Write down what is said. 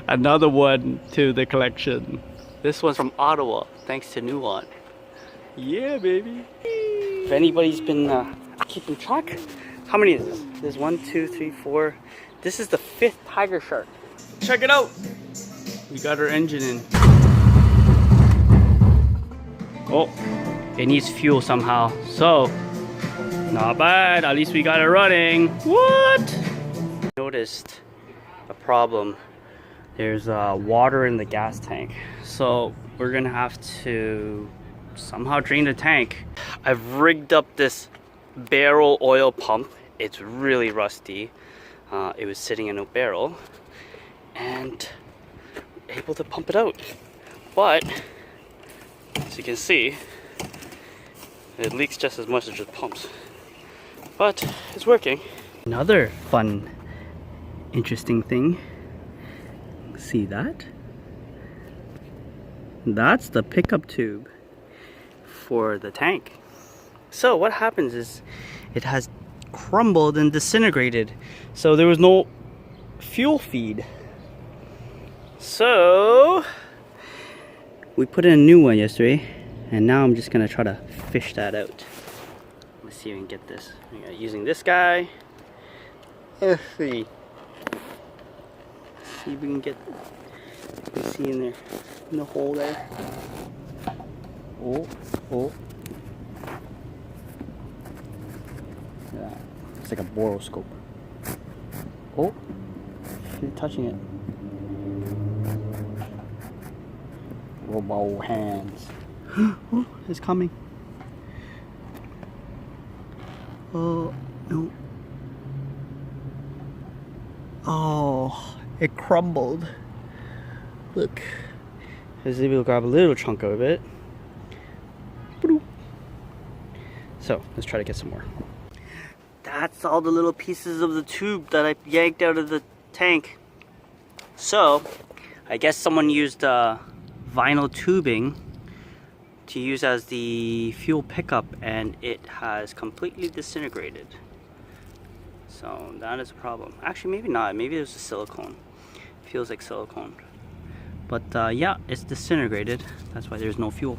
Another one to the collection. This one's from Ottawa, thanks to Nuon. Yeah, baby. If anybody's been keeping track, how many is this? There's 1, 2, 3, 4. This is the 5th Tigershark. Check it out. We got our engine in. Oh, it needs fuel somehow. So, not bad. At least we got it running. What? Noticed a problem. There's water in the gas tank. So we're gonna have to somehow drain the tank. I've rigged up this barrel oil pump. It's really rusty. It was sitting in a barrel and able to pump it out. But as you can see, it leaks just as much as it pumps. But it's working. Another fun, interesting thing. See that? That's the pickup tube for the tank. So what happens is it has crumbled and disintegrated. So there was no fuel feed. So we put in a new one yesterday, and now I'm just gonna try to fish that out. Let's see if we can get this. Using this guy. Let's see. See if we can get. You can see in there, in the hole there. Oh, oh. Yeah, it's like a boroscope. Oh, you're touching it. Robo hands. Oh, it's coming. Oh, no. Oh, it crumbled. Look. I was able to grab a little chunk of it. So, let's try to get some more. That's all the little pieces of the tube that I yanked out of the tank. So, I guess someone used vinyl tubing to use as the fuel pickup, and it has completely disintegrated. So that is a problem. Actually, maybe not. Maybe it was a silicone. Feels like silicone. But yeah, it's disintegrated. That's why there's no fuel.